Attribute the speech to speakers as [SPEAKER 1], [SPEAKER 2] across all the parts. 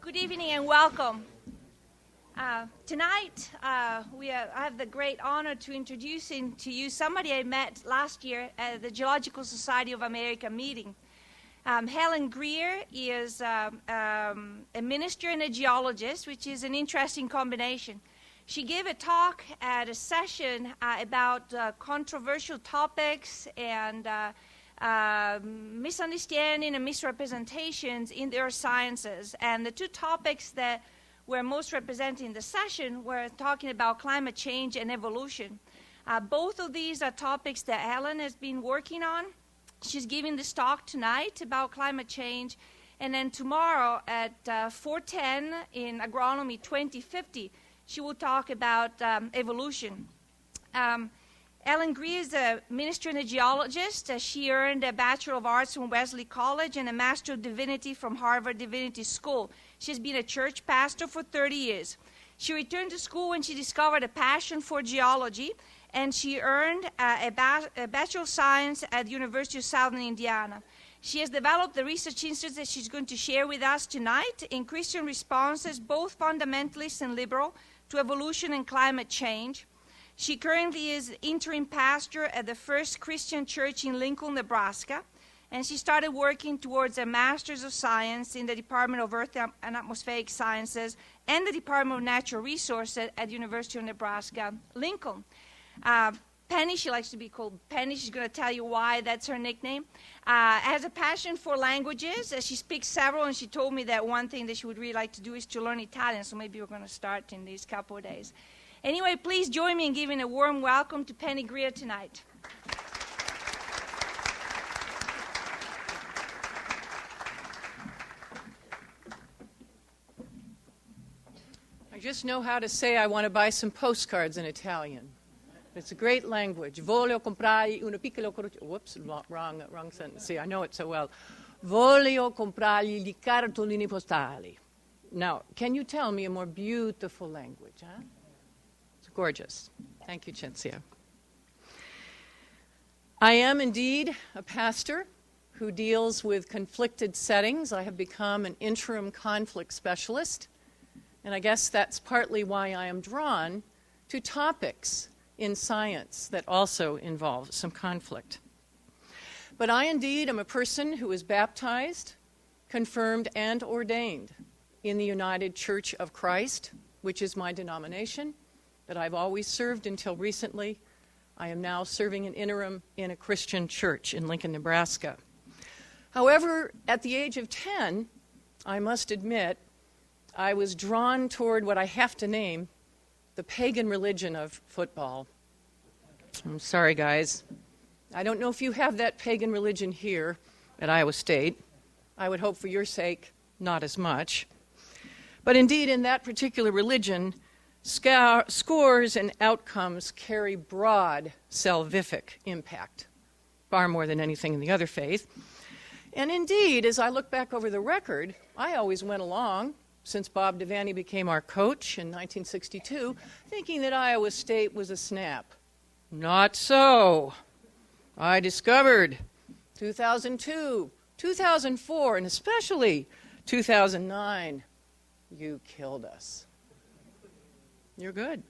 [SPEAKER 1] Good evening and welcome. Tonight, I have the great honor to introduce to you somebody I met last year at the Geological Society of America meeting. Helen Greer is a minister and a geologist, which is an interesting combination. She gave a talk at a session about controversial topics and misunderstanding and misrepresentations in the earth sciences. And the two topics that were most represented in the session were talking about climate change and evolution. Both of these are topics that Helen has been working on. She's giving this talk tonight about climate change. And then tomorrow at 4:10 in Agronomy 2050, she will talk about evolution. Helen Greer is a minister and a geologist. She earned a Bachelor of Arts from Wesley College and a Master of Divinity from Harvard Divinity School. She's been a church pastor for 30 years. She returned to school when she discovered a passion for geology, and she earned a Bachelor of Science at the University of Southern Indiana. She has developed the research institute that she's going to share with us tonight in Christian responses, both fundamentalist and liberal, to evolution and climate change. She currently is interim pastor at the First Christian Church in Lincoln, Nebraska, and she started working towards a Master's of Science in the Department of Earth and Atmospheric Sciences and the Department of Natural Resources at the University of Nebraska, Lincoln. Penny, she likes to be called Penny. She's going to tell you why that's her nickname. Has a passion for languages. She speaks several, and she told me that one thing that she would really like to do is to learn Italian, so maybe we're going to start in these couple of days. Anyway, please join me in giving a warm welcome to Penny Greer tonight.
[SPEAKER 2] I just know how to say I want to buy some postcards in Italian. It's a great language. Voglio comprargli una piccola croce. Whoops, wrong sentence. See, I know it so well. Voglio comprargli di cartolini postali. Now, can you tell me a more beautiful language, huh? It's gorgeous. Thank you, Cinzia. I am indeed a pastor who deals with conflicted settings. I have become an interim conflict specialist, and I guess that's partly why I am drawn to topics in science that also involve some conflict. But I indeed am a person who is baptized, confirmed, and ordained in the United Church of Christ, which is my denomination that I've always served until recently. I am now serving an interim in a Christian church in Lincoln, Nebraska. However, at the age of 10, I must admit, I was drawn toward what I have to name the pagan religion of football. I'm sorry, guys. I don't know if you have that pagan religion here at Iowa State. I would hope for your sake, not as much. But indeed, in that particular religion, scores and outcomes carry broad salvific impact, far more than anything in the other faith. And indeed, as I look back over the record, I always went along, since Bob Devaney became our coach in 1962, thinking that Iowa State was a snap. Not so. I discovered 2002, 2004, and especially 2009, you killed us. You're good.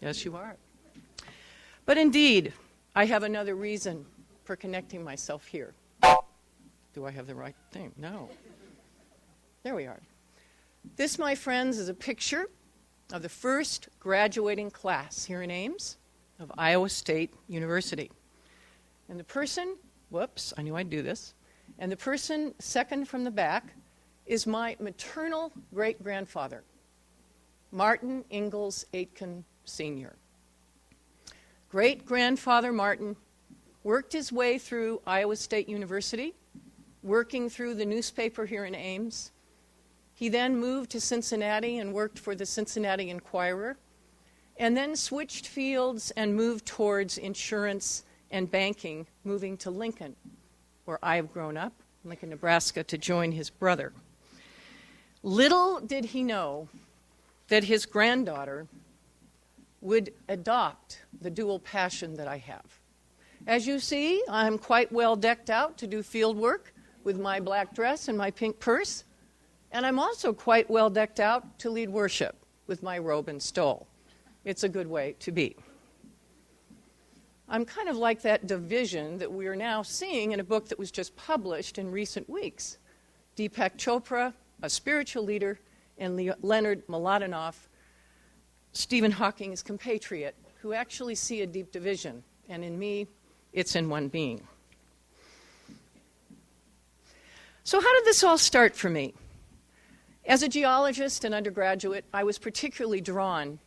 [SPEAKER 2] Yes, you are. But indeed, I have another reason for connecting myself here. Do I have the right thing? No. There we are. This, my friends, is a picture of the first graduating class here in Ames of Iowa State University. And the person, whoops, I knew I'd do this, and the person second from the back is my maternal great-grandfather, Martin Ingalls Aitken Sr. Great-grandfather Martin worked his way through Iowa State University, working through the newspaper here in Ames. He then moved to Cincinnati and worked for the Cincinnati Enquirer, and then switched fields and moved towards insurance and banking, moving to Lincoln, where I have grown up, Lincoln, Nebraska, to join his brother. Little did he know that his granddaughter would adopt the dual passion that I have. As you see, I'm quite well decked out to do field work with my black dress and my pink purse. And I'm also quite well decked out to lead worship with my robe and stole. It's a good way to be. I'm kind of like that division that we are now seeing in a book that was just published in recent weeks. Deepak Chopra, a spiritual leader, and Leonard Mlodinow, Stephen Hawking's compatriot, who actually see a deep division. And in me, it's in one being. So how did this all start for me? As a geologist and undergraduate, I was particularly drawn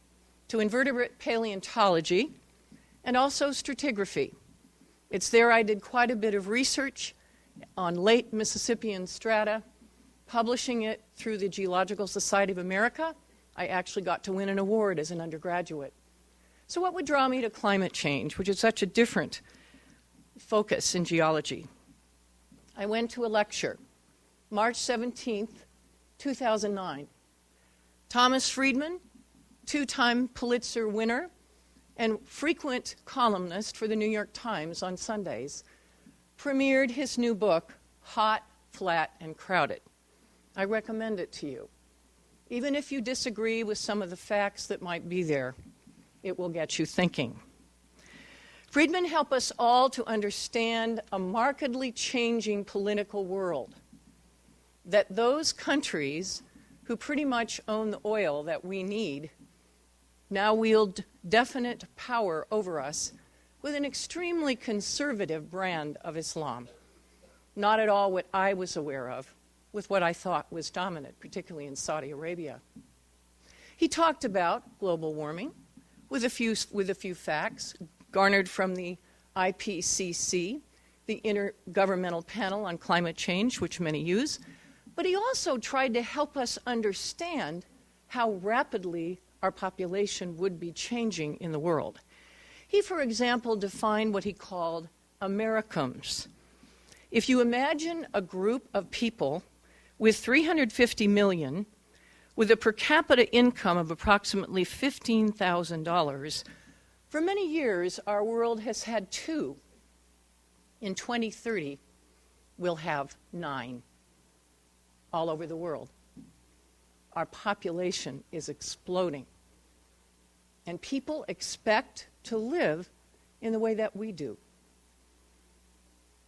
[SPEAKER 2] to invertebrate paleontology and also stratigraphy. It's there I did quite a bit of research on late Mississippian strata, publishing it through the Geological Society of America. I actually got to win an award as an undergraduate. So what would draw me to climate change, which is such a different focus in geology? I went to a lecture, March 17th, 2009. Thomas Friedman, two-time Pulitzer winner and frequent columnist for the New York Times on Sundays, premiered his new book, Hot, Flat, and Crowded. I recommend it to you. Even if you disagree with some of the facts that might be there, it will get you thinking. Friedman helped us all to understand a markedly changing political world, that those countries who pretty much own the oil that we need now wield definite power over us with an extremely conservative brand of Islam. Not at all what I was aware of, with what I thought was dominant, particularly in Saudi Arabia. He talked about global warming with a few facts garnered from the IPCC, the Intergovernmental Panel on Climate Change, which many use. But he also tried to help us understand how rapidly our population would be changing in the world. He, for example, defined what he called Americans. If you imagine a group of people with 350 million, with a per capita income of approximately $15,000, for many years our world has had 2. In 2030, we'll have 9 all over the world. Our population is exploding. And people expect to live in the way that we do.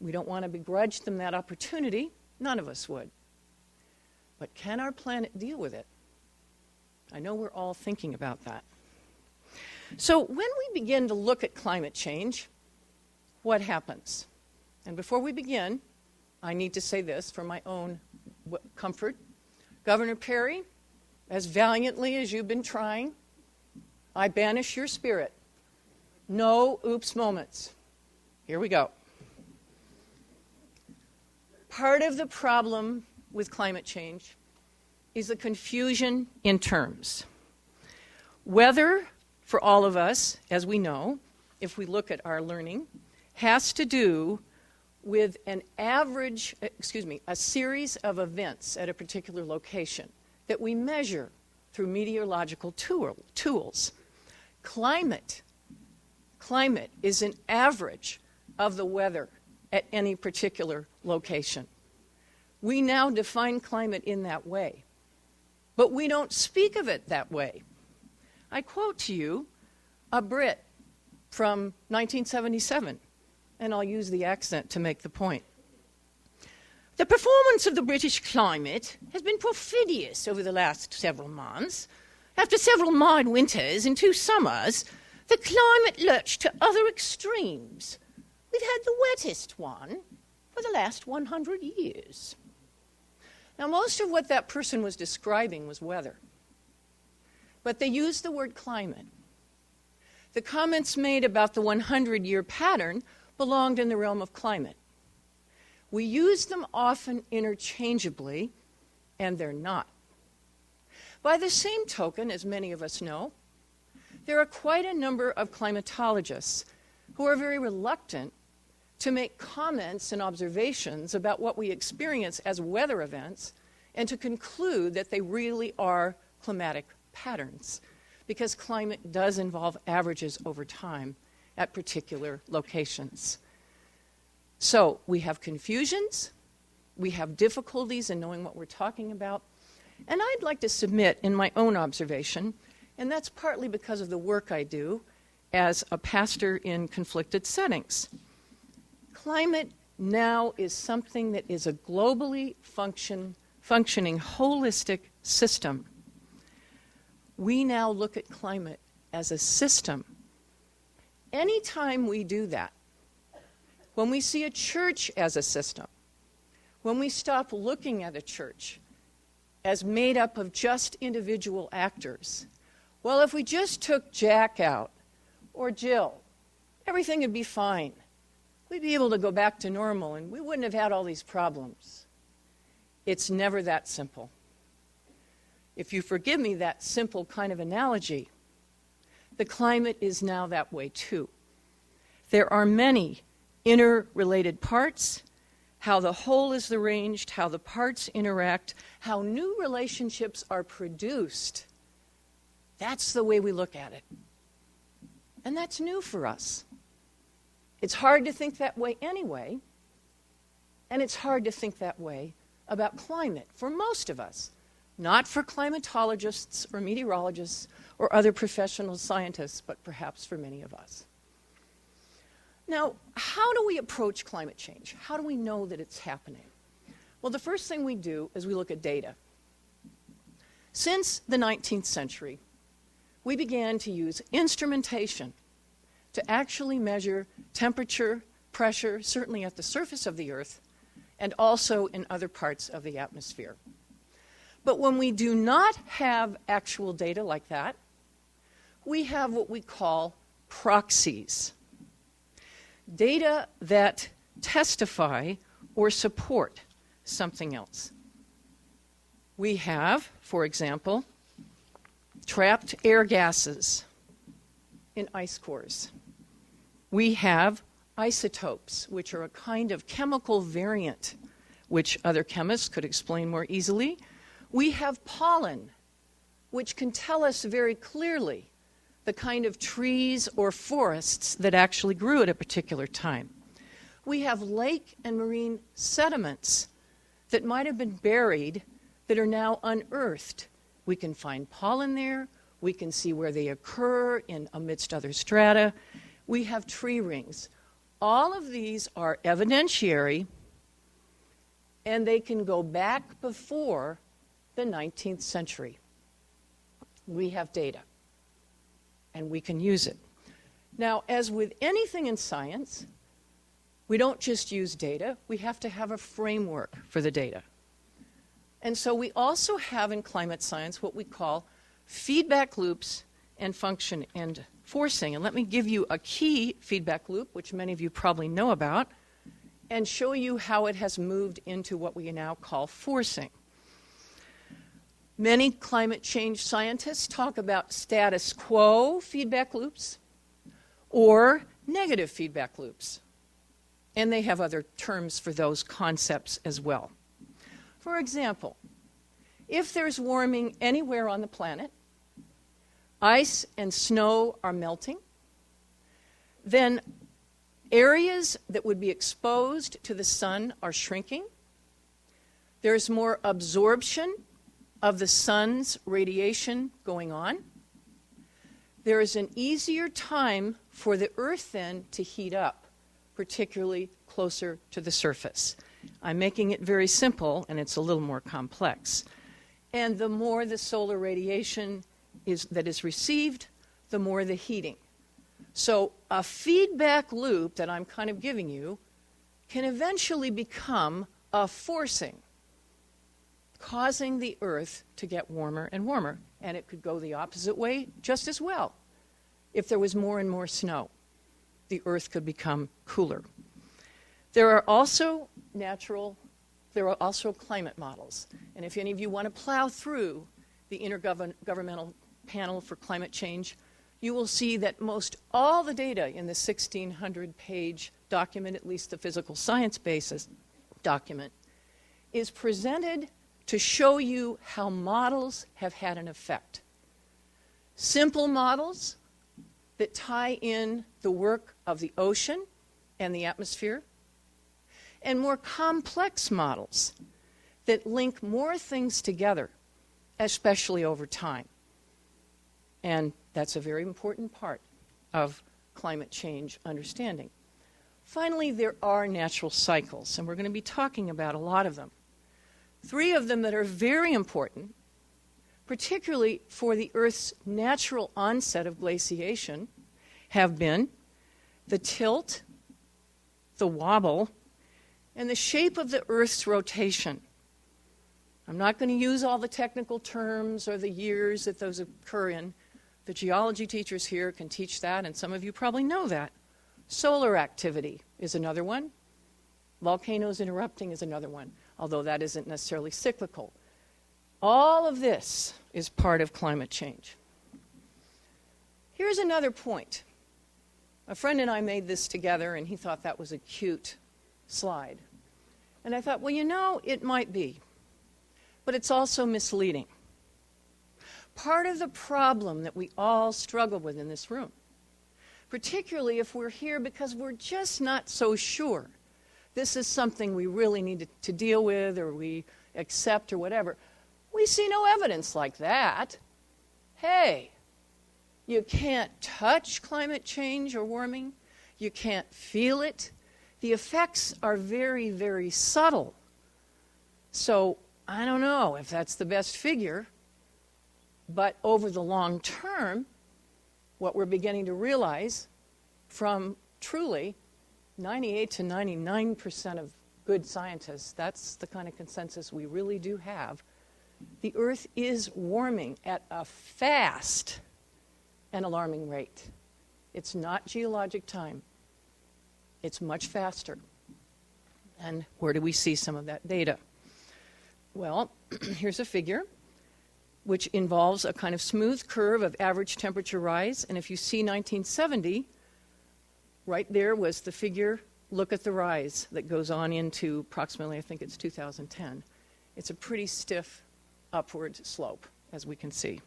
[SPEAKER 2] We don't want to begrudge them that opportunity. None of us would. But can our planet deal with it? I know we're all thinking about that. So when we begin to look at climate change, what happens? And before we begin, I need to say this for my own comfort. Governor Perry, as valiantly as you've been trying, I banish your spirit. No oops moments. Here we go. Part of the problem with climate change is the confusion in terms. Weather, for all of us, as we know, if we look at our learning, has to do with a series of events at a particular location that we measure through meteorological tools. Climate is an average of the weather at any particular location. We now define climate in that way, but we don't speak of it that way. I quote to you a Brit from 1977, and I'll use the accent to make the point. The performance of the British climate has been perfidious over the last several months. After several mild winters and 2 summers, the climate lurched to other extremes. We've had the wettest one for the last 100 years. Now, most of what that person was describing was weather, but they used the word climate. The comments made about the 100-year pattern belonged in the realm of climate. We use them often interchangeably, and they're not. By the same token, as many of us know, there are quite a number of climatologists who are very reluctant to make comments and observations about what we experience as weather events and to conclude that they really are climatic patterns, because climate does involve averages over time at particular locations. So we have confusions, we have difficulties in knowing what we're talking about, And I'd like to submit in my own observation, and that's partly because of the work I do as a pastor in conflicted settings. Climate now is something that is a globally functioning holistic system. We now look at climate as a system. Anytime we do that, when we see a church as a system, when we stop looking at a church as made up of just individual actors, well, if we just took Jack out, or Jill, everything would be fine. We'd be able to go back to normal, and we wouldn't have had all these problems. It's never that simple. If you forgive me that simple kind of analogy, the climate is now that way too. There are many interrelated parts, how the whole is arranged, how the parts interact, how new relationships are produced. That's the way we look at it. And that's new for us. It's hard to think that way anyway, and it's hard to think that way about climate for most of us, not for climatologists or meteorologists or other professional scientists, but perhaps for many of us. Now, how do we approach climate change? How do we know that it's happening? Well, the first thing we do is we look at data. Since the 19th century, we began to use instrumentation to actually measure temperature, pressure, certainly at the surface of the Earth, and also in other parts of the atmosphere. But when we do not have actual data like that, we have what we call proxies. Data that testify or support something else. We have, for example, trapped air gases in ice cores. We have isotopes, which are a kind of chemical variant, which other chemists could explain more easily. We have pollen, which can tell us very clearly the kind of trees or forests that actually grew at a particular time. We have lake and marine sediments that might have been buried that are now unearthed. We can find pollen there. We can see where they occur amidst other strata. We have tree rings. All of these are evidentiary, and they can go back before the 19th century. We have data, and we can use it. Now, as with anything in science, we don't just use data. We have to have a framework for the data. And so we also have in climate science what we call feedback loops and function and forcing. And let me give you a key feedback loop, which many of you probably know about, and show you how it has moved into what we now call forcing. Many climate change scientists talk about status quo feedback loops or negative feedback loops. And they have other terms for those concepts as well. For example, if there's warming anywhere on the planet, ice and snow are melting, then areas that would be exposed to the sun are shrinking. There's more absorption of the sun's radiation going on. There is an easier time for the Earth then to heat up, particularly closer to the surface. I'm making it very simple, and it's a little more complex. And the more the solar radiation that is received, the more the heating. So a feedback loop that I'm kind of giving you can eventually become a forcing, causing the Earth to get warmer and warmer. And it could go the opposite way just as well. If there was more and more snow, the Earth could become cooler. There are also climate models. And if any of you want to plow through the Intergovernmental Panel for Climate Change, you will see that most all the data in the 1,600-page document, at least the physical science basis document, is presented to show you how models have had an effect. Simple models that tie in the work of the ocean and the atmosphere, and more complex models that link more things together especially over time. And that's a very important part of climate change understanding. Finally, there are natural cycles, and we're going to be talking about a lot of them. 3 of them that are very important, particularly for the Earth's natural onset of glaciation, have been the tilt, the wobble, and the shape of the Earth's rotation. I'm not going to use all the technical terms or the years that those occur in. The geology teachers here can teach that, and some of you probably know that. Solar activity is another one. Volcanoes erupting is another one, although that isn't necessarily cyclical. All of this is part of climate change. Here's another point. A friend and I made this together, and he thought that was a cute slide. And I thought, well, you know, it might be, but it's also misleading. Part of the problem that we all struggle with in this room, particularly if we're here because we're just not so sure this is something we really need to deal with or we accept or whatever, we see no evidence like that. Hey, you can't touch climate change or warming. You can't feel it. The effects are very, very subtle. So I don't know if that's the best figure, but over the long term, what we're beginning to realize from truly 98 to 99% of good scientists, that's the kind of consensus we really do have. The Earth is warming at a fast and alarming rate. It's not geologic time. It's much faster. And where do we see some of that data? Well, here's a figure which involves a kind of smooth curve of average temperature rise. And if you see 1970, right there was the figure, look at the rise that goes on into approximately, I think it's 2010. It's a pretty stiff upward slope, as we can see.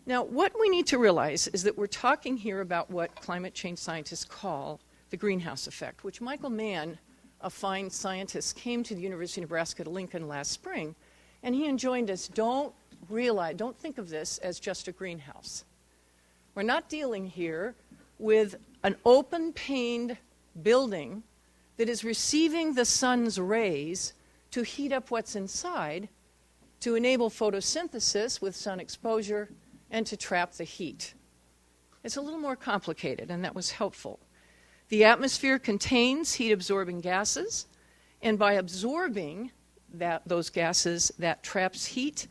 [SPEAKER 2] Now, what we need to realize is that we're talking here about what climate change scientists call the greenhouse effect, which Michael Mann, a fine scientist, came to the University of Nebraska to Lincoln last spring, and he enjoined us, don't think of this as just a greenhouse. We're not dealing here with an open-paned building that is receiving the sun's rays to heat up what's inside, to enable photosynthesis with sun exposure, and to trap the heat. It's a little more complicated, and that was helpful. The atmosphere contains heat-absorbing gases, and by absorbing those gases, that traps heat.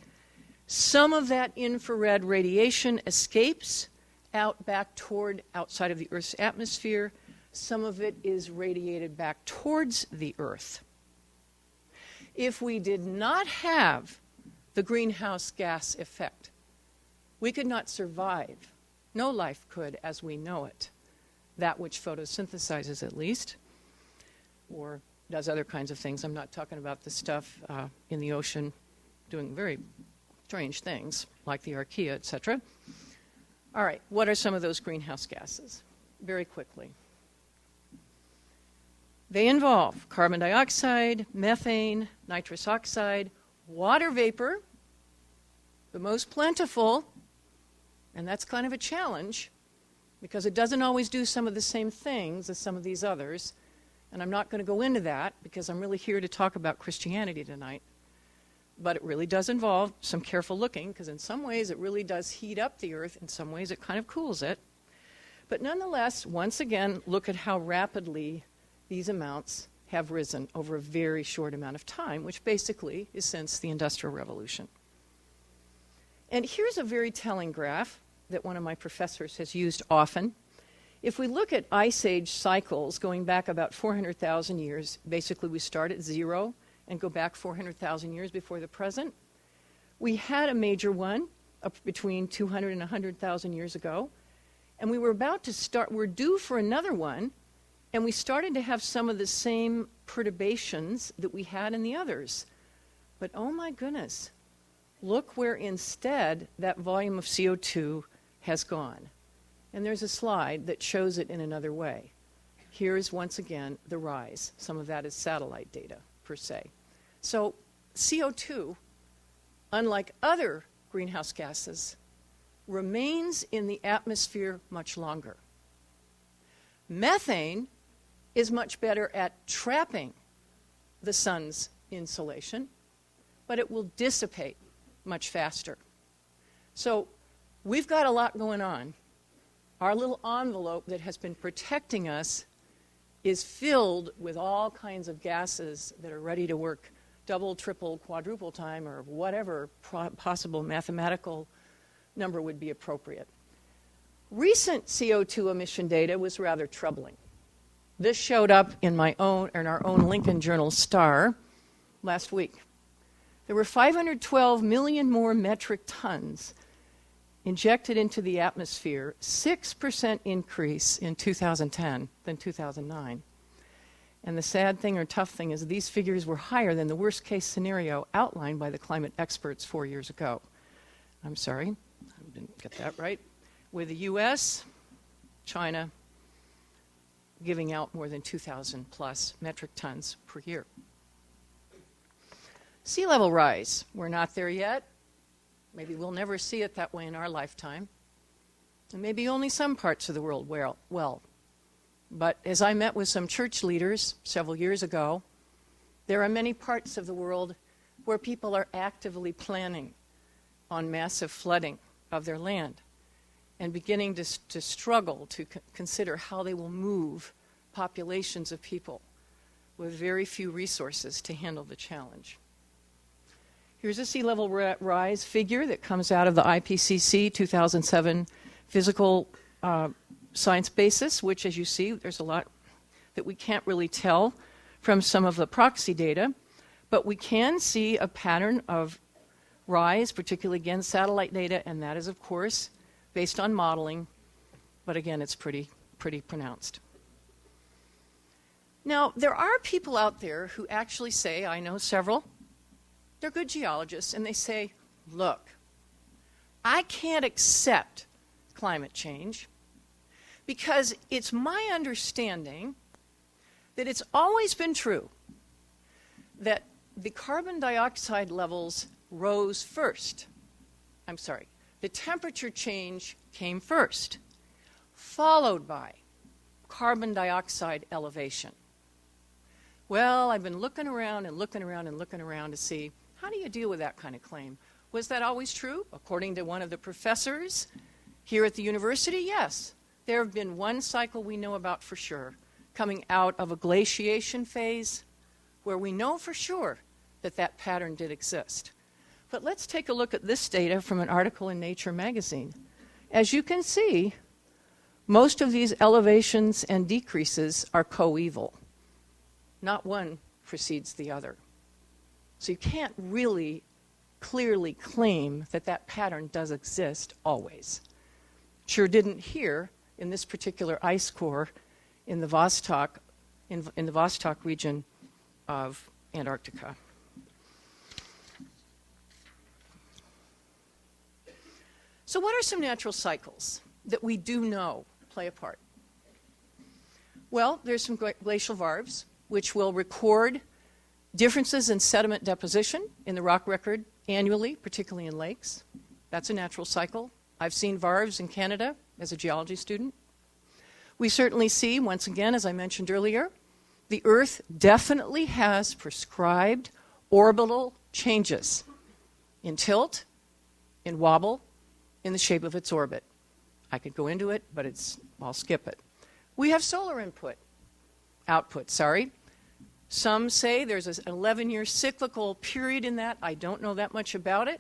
[SPEAKER 2] Some of that infrared radiation escapes out back toward outside of the Earth's atmosphere. Some of it is radiated back towards the Earth. If we did not have the greenhouse gas effect, we could not survive. No life could as we know it. That which photosynthesizes, at least, or does other kinds of things. I'm not talking about the stuff in the ocean doing very strange things, like the archaea, etc. All right, what are some of those greenhouse gases? Very quickly. They involve carbon dioxide, methane, nitrous oxide, water vapor, the most plentiful, and that's kind of a challenge because it doesn't always do some of the same things as some of these others. And I'm not going to go into that because I'm really here to talk about Christianity tonight. But it really does involve some careful looking because in some ways it really does heat up the Earth. In some ways it kind of cools it. But nonetheless, once again, look at how rapidly these amounts have risen over a very short amount of time, which basically is since the Industrial Revolution. And here's a very telling graph that one of my professors has used often. If we look at ice age cycles going back about 400,000 years, basically we start at zero and go back 400,000 years before the present. We had a major one up between 200 and 100,000 years ago, and we were about to start, we're due for another one, and we started to have some of the same perturbations that we had in the others. But oh my goodness, look where instead that volume of CO2 has gone. And there's a slide that shows it in another way. Here's once again the rise. Some of that is satellite data per se. So CO2 unlike other greenhouse gases, remains in the atmosphere much longer. Methane is much better at trapping the sun's insolation, but it will dissipate much faster. So we've got a lot going on. Our little envelope that has been protecting us is filled with all kinds of gases that are ready to work double, triple, quadruple time, or whatever possible mathematical number would be appropriate. Recent CO2 emission data was rather troubling. This showed up in our own Lincoln Journal Star last week. There were 512 million more metric tons injected into the atmosphere, 6% increase in 2010 than 2009. And the sad thing or tough thing is these figures were higher than the worst case scenario outlined by the climate experts 4 years ago. I'm sorry, I didn't get that right. With the US, China giving out more than 2,000 plus metric tons per year. Sea level rise, we're not there yet. Maybe we'll never see it that way in our lifetime. And maybe only some parts of the world well. But as I met with some church leaders several years ago, there are many parts of the world where people are actively planning on massive flooding of their land and beginning to struggle to consider how they will move populations of people with very few resources to handle the challenge. Here's a sea level rise figure that comes out of the IPCC 2007 physical science basis, which, as you see, there's a lot that we can't really tell from some of the proxy data, but we can see a pattern of rise, particularly, again, satellite data, and that is, of course, based on modeling, but again, it's pretty pronounced. Now, there are people out there who actually say, I know several, they're good geologists, and they say, look, I can't accept climate change because it's my understanding that it's always been true that the carbon dioxide levels rose first. I'm sorry, the temperature change came first, followed by carbon dioxide elevation. Well, I've been looking around to see, how do you deal with that kind of claim? Was that always true? According to one of the professors here at the university, yes. There have been one cycle we know about for sure, coming out of a glaciation phase, where we know for sure that that pattern did exist. But let's take a look at this data from an article in Nature magazine. As you can see, most of these elevations and decreases are coeval. Not one precedes the other. So you can't really clearly claim that that pattern does exist always. Sure didn't here in this particular ice core in the Vostok region of Antarctica. So what are some natural cycles that we do know play a part? Well, there's some glacial varves, which will record differences in sediment deposition in the rock record annually, particularly in lakes. That's a natural cycle. I've seen varves in Canada as a geology student. We certainly see, once again, as I mentioned earlier, the Earth definitely has prescribed orbital changes in tilt, in wobble, in the shape of its orbit. I could go into it, but I'll skip it. We have solar output. Some say there's an 11-year cyclical period in that. I don't know that much about it.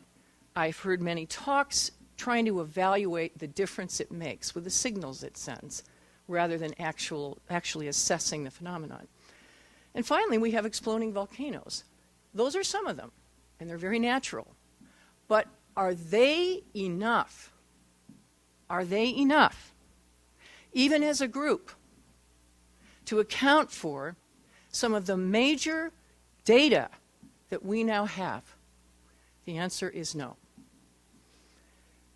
[SPEAKER 2] I've heard many talks trying to evaluate the difference it makes with the signals it sends, rather than actually assessing the phenomenon. And finally, we have exploding volcanoes. Those are some of them, and they're very natural. But are they enough? Are they enough, even as a group, to account for some of the major data that we now have? The answer is no.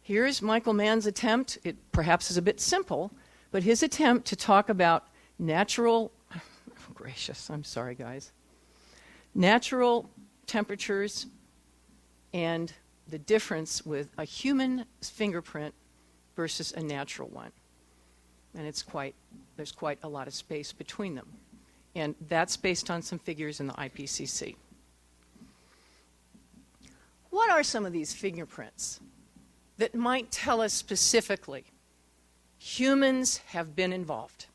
[SPEAKER 2] Here's Michael Mann's attempt. It perhaps is a bit simple, but his attempt to talk about natural natural temperatures and the difference with a human fingerprint versus a natural one. And there's quite a lot of space between them. And that's based on some figures in the IPCC. What are some of these fingerprints that might tell us specifically humans have been involved?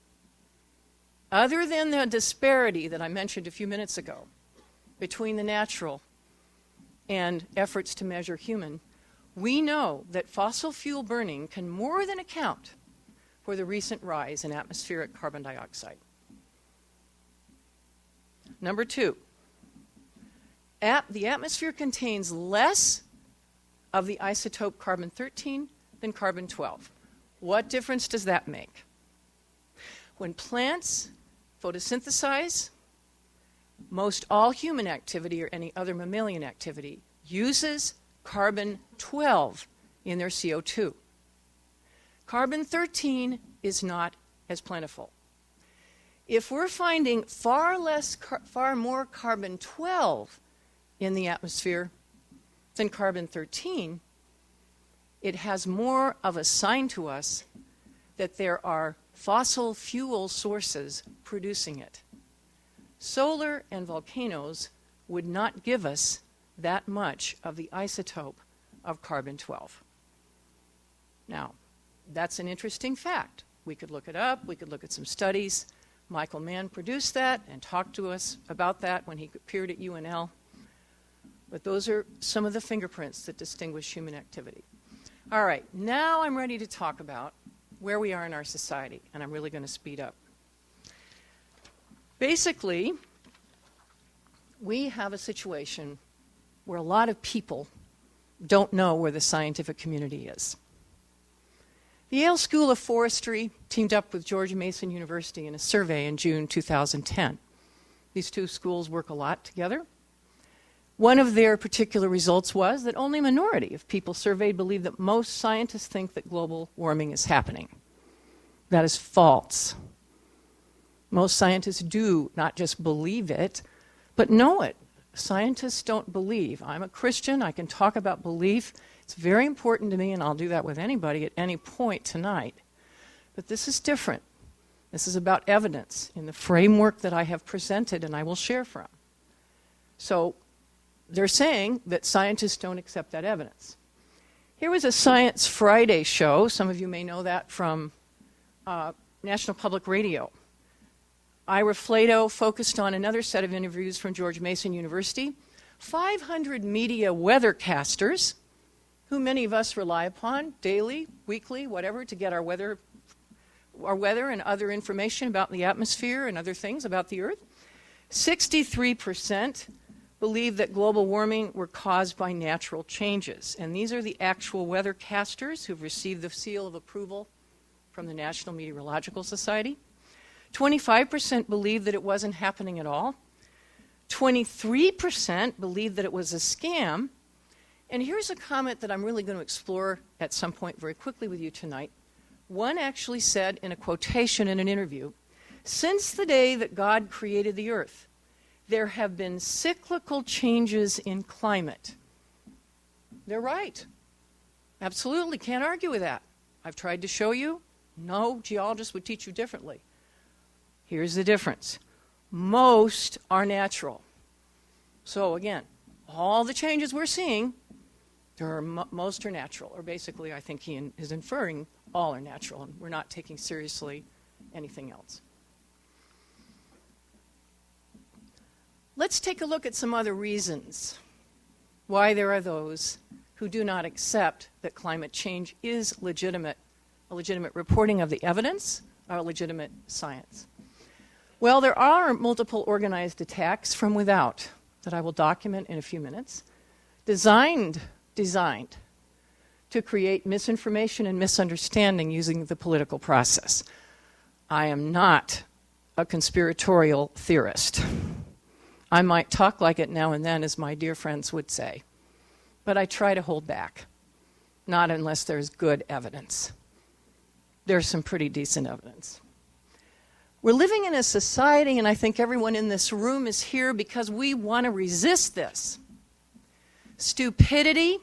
[SPEAKER 2] Other than the disparity that I mentioned a few minutes ago between the natural and efforts to measure human, we know that fossil fuel burning can more than account for the recent rise in atmospheric carbon dioxide. Number two, the atmosphere contains less of the isotope carbon-13 than carbon-12. What difference does that make? When plants photosynthesize, most all human activity or any other mammalian activity uses carbon-12 in their CO2. Carbon-13 is not as plentiful. If we're finding far more carbon-12 in the atmosphere than carbon-13, it has more of a sign to us that there are fossil fuel sources producing it. Solar and volcanoes would not give us that much of the isotope of carbon-12. Now, that's an interesting fact. We could look it up, we could look at some studies. Michael Mann produced that and talked to us about that when he appeared at UNL. But those are some of the fingerprints that distinguish human activity. All right, now I'm ready to talk about where we are in our society, and I'm really going to speed up. Basically, we have a situation where a lot of people don't know where the scientific community is. The Yale School of Forestry teamed up with George Mason University in a survey in June 2010. These two schools work a lot together. One of their particular results was that only a minority of people surveyed believe that most scientists think that global warming is happening. That is false. Most scientists do not just believe it, but know it. Scientists don't believe. I'm a Christian. I can talk about belief. It's very important to me, and I'll do that with anybody at any point tonight. But this is different. This is about evidence in the framework that I have presented and I will share from. So they're saying that scientists don't accept that evidence. Here was a Science Friday show. Some of you may know that from National Public Radio. Ira Flato focused on another set of interviews from George Mason University. 500 media weathercasters, who many of us rely upon daily, weekly, whatever, to get our weather and other information about the atmosphere and other things about the Earth. 63% believe that global warming were caused by natural changes. And these are the actual weathercasters who've received the seal of approval from the National Meteorological Society. 25% believe that it wasn't happening at all. 23% believe that it was a scam. And here's a comment that I'm really going to explore at some point very quickly with you tonight. One actually said in a quotation in an interview, "Since the day that God created the earth, there have been cyclical changes in climate." They're right. Absolutely, can't argue with that. I've tried to show you. No geologist would teach you differently. Here's the difference. Most are natural. So again, all the changes we're seeing, most are natural. Or basically, I think he is inferring all are natural, and we're not taking seriously anything else. Let's take a look at some other reasons why there are those who do not accept that climate change is a legitimate reporting of the evidence, or legitimate science. Well, there are multiple organized attacks from without that I will document in a few minutes, designed to create misinformation and misunderstanding using the political process. I am not a conspiratorial theorist. I might talk like it now and then, as my dear friends would say, but I try to hold back, not unless there's good evidence. There's some pretty decent evidence. We're living in a society, and I think everyone in this room is here because we want to resist this. Stupidity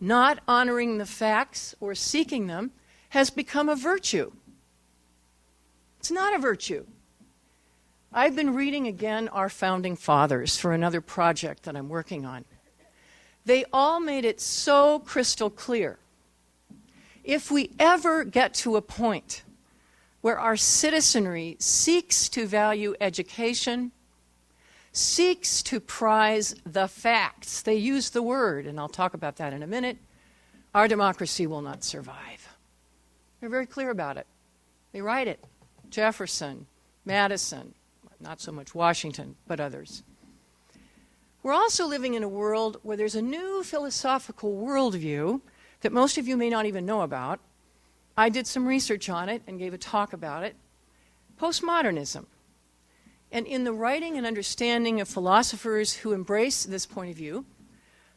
[SPEAKER 2] not honoring the facts or seeking them has become a virtue. It's not a virtue. I've been reading again our founding fathers for another project that I'm working on. They all made it so crystal clear. If we ever get to a point where our citizenry seeks to value education, seeks to prize the facts, they use the word, and I'll talk about that in a minute, our democracy will not survive. They're very clear about it. They write it. Jefferson, Madison, not so much Washington, but others. We're also living in a world where there's a new philosophical worldview that most of you may not even know about. I did some research on it and gave a talk about it. Postmodernism. And in the writing and understanding of philosophers who embrace this point of view,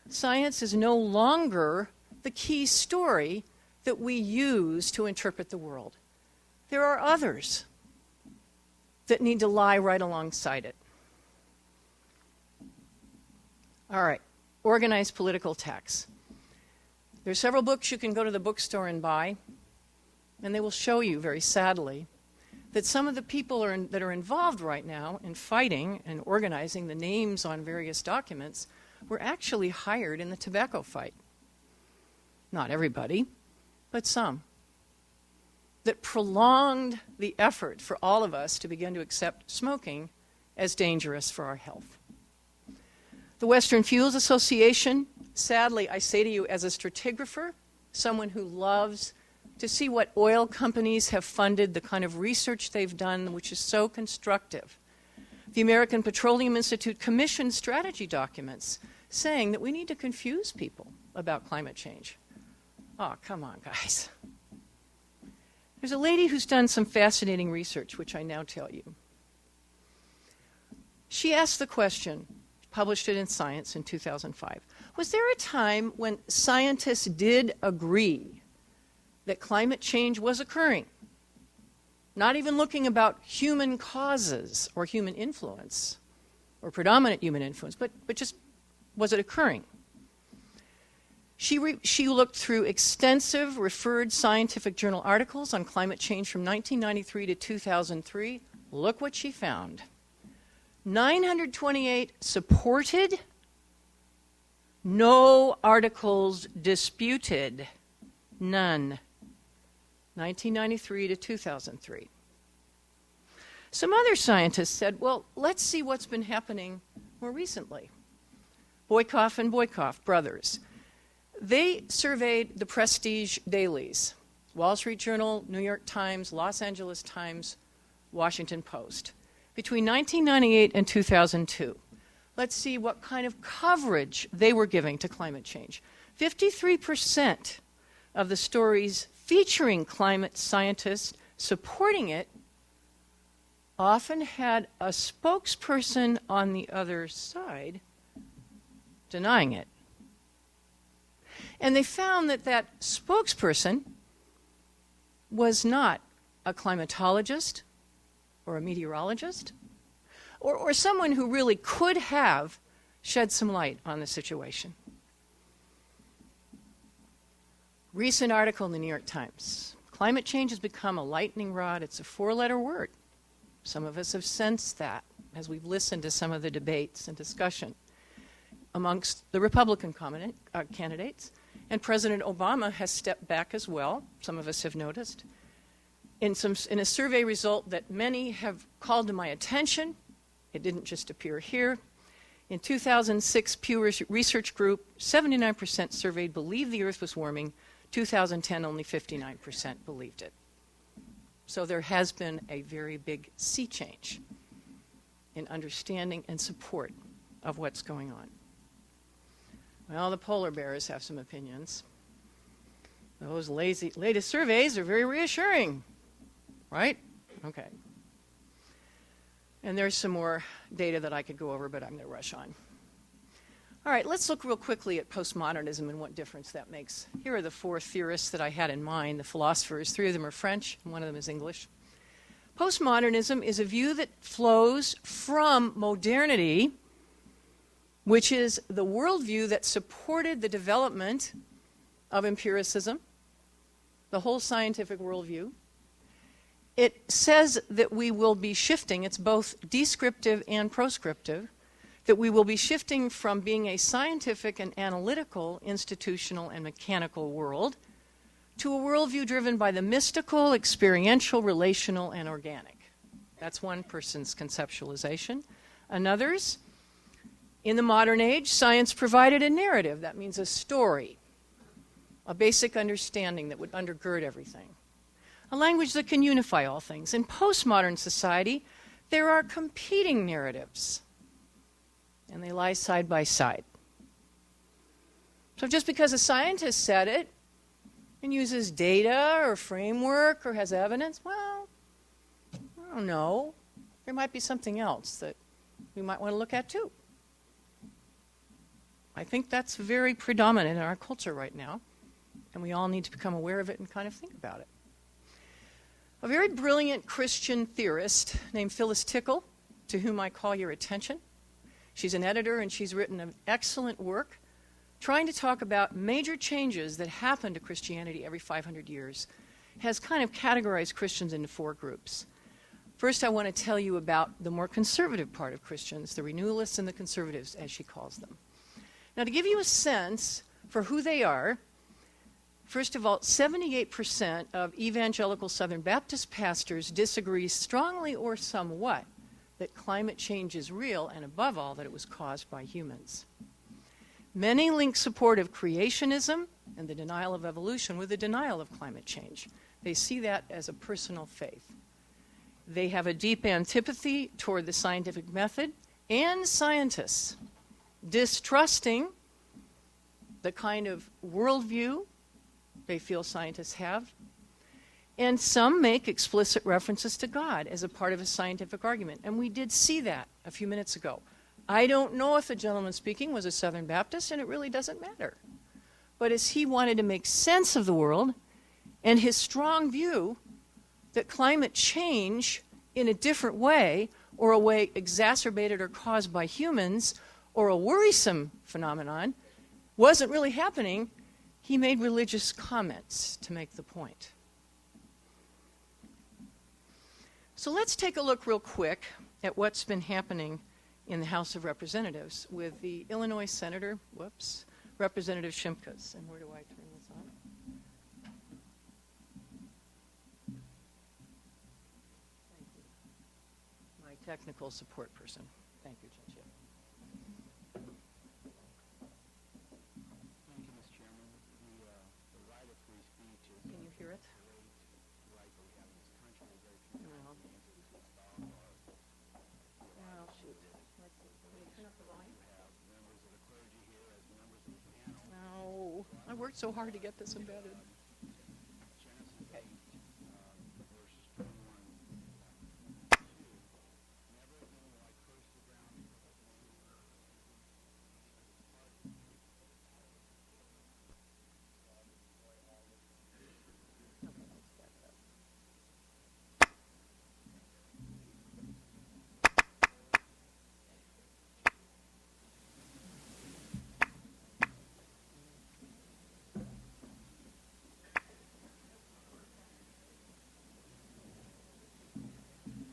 [SPEAKER 2] science is no longer the key story that we use to interpret the world. There are others that need to lie right alongside it. All right, organized political attacks. There are several books you can go to the bookstore and buy, and they will show you, very sadly, that some of the people that are involved right now in fighting and organizing the names on various documents were actually hired in the tobacco fight. Not everybody, but some. That prolonged the effort for all of us to begin to accept smoking as dangerous for our health. The Western Fuels Association, sadly, I say to you as a stratigrapher, someone who loves to see what oil companies have funded, the kind of research they've done, which is so constructive. The American Petroleum Institute commissioned strategy documents saying that we need to confuse people about climate change. Oh, come on, guys. There's a lady who's done some fascinating research, which I now tell you. She asked the question, published it in Science in 2005. Was there a time when scientists did agree that climate change was occurring? Not even looking about human causes or human influence or predominant human influence, but just was it occurring? She looked through extensive referred scientific journal articles on climate change from 1993 to 2003. Look what she found. 928 supported, no articles disputed, none. 1993 to 2003. Some other scientists said, well, let's see what's been happening more recently. Boykoff and Boykoff brothers. They surveyed the prestige dailies, Wall Street Journal, New York Times, Los Angeles Times, Washington Post, between 1998 and 2002. Let's see what kind of coverage they were giving to climate change. 53% of the stories featuring climate scientists supporting it often had a spokesperson on the other side denying it. And they found that that spokesperson was not a climatologist or a meteorologist or someone who really could have shed some light on the situation. Recent article in the New York Times. Climate change has become a lightning rod. It's a 4-letter word. Some of us have sensed that as we've listened to some of the debates and discussion amongst the Republican candidates. And President Obama has stepped back as well, some of us have noticed. In a survey result that many have called to my attention, it didn't just appear here. In 2006, Pew Research Group, 79% surveyed believed the Earth was warming. 2010, only 59% believed it. So there has been a very big sea change in understanding and support of what's going on. Well, the polar bears have some opinions. Those latest surveys are very reassuring, right? Okay. And there's some more data that I could go over, but I'm going to rush on. All right, let's look real quickly at postmodernism and what difference that makes. Here are the 4 theorists that I had in mind, the philosophers. 3 of them are French, and 1 of them is English. Postmodernism is a view that flows from modernity, which is the worldview that supported the development of empiricism, the whole scientific worldview. It says that we will be shifting, it's both descriptive and proscriptive, that we will be shifting from being a scientific and analytical, institutional and mechanical world to a worldview driven by the mystical, experiential, relational, and organic. That's one person's conceptualization. Another's, in the modern age, science provided a narrative. That means a story, a basic understanding that would undergird everything. A language that can unify all things. In postmodern society, there are competing narratives, and they lie side by side. So just because a scientist said it and uses data or framework or has evidence, well, I don't know. There might be something else that we might want to look at too. I think that's very predominant in our culture right now, and we all need to become aware of it and kind of think about it. A very brilliant Christian theorist named Phyllis Tickle, to whom I call your attention. She's an editor and she's written an excellent work trying to talk about major changes that happen to Christianity every 500 years, has kind of categorized Christians into 4 groups. First, I want to tell you about the more conservative part of Christians, the renewalists and the conservatives, as she calls them. Now, to give you a sense for who they are, first of all, 78% of evangelical Southern Baptist pastors disagree strongly or somewhat that climate change is real, and above all, that it was caused by humans. Many link support of creationism and the denial of evolution with the denial of climate change. They see that as a personal faith. They have a deep antipathy toward the scientific method and scientists, distrusting the kind of worldview they feel scientists have. And some make explicit references to God as a part of a scientific argument. And we did see that a few minutes ago. I don't know if the gentleman speaking was a Southern Baptist, and it really doesn't matter. But as he wanted to make sense of the world, and his strong view that climate change in a different way, or a way exacerbated or caused by humans, or a worrisome phenomenon, wasn't really happening, he made religious comments to make the point. So let's take a look real quick at what's been happening in the House of Representatives with the Illinois Senator, Representative Shimkus. And where do I turn this on? Thank you. My technical support person. Thank you, Chinchilla.
[SPEAKER 3] Thank you, Ms. Chairman. The right of free speech is
[SPEAKER 2] Can you hear it?
[SPEAKER 3] the right that we have in this country. Very few
[SPEAKER 2] No. Oh, shoot. Let's see. Can you turn up the volume?
[SPEAKER 3] have members of the clergy here as members of the panel.
[SPEAKER 2] No. I worked so hard to get this embedded.
[SPEAKER 3] Genesis
[SPEAKER 2] Okay.
[SPEAKER 3] 8, verses 21, 2. Never again will I curse the ground because of man.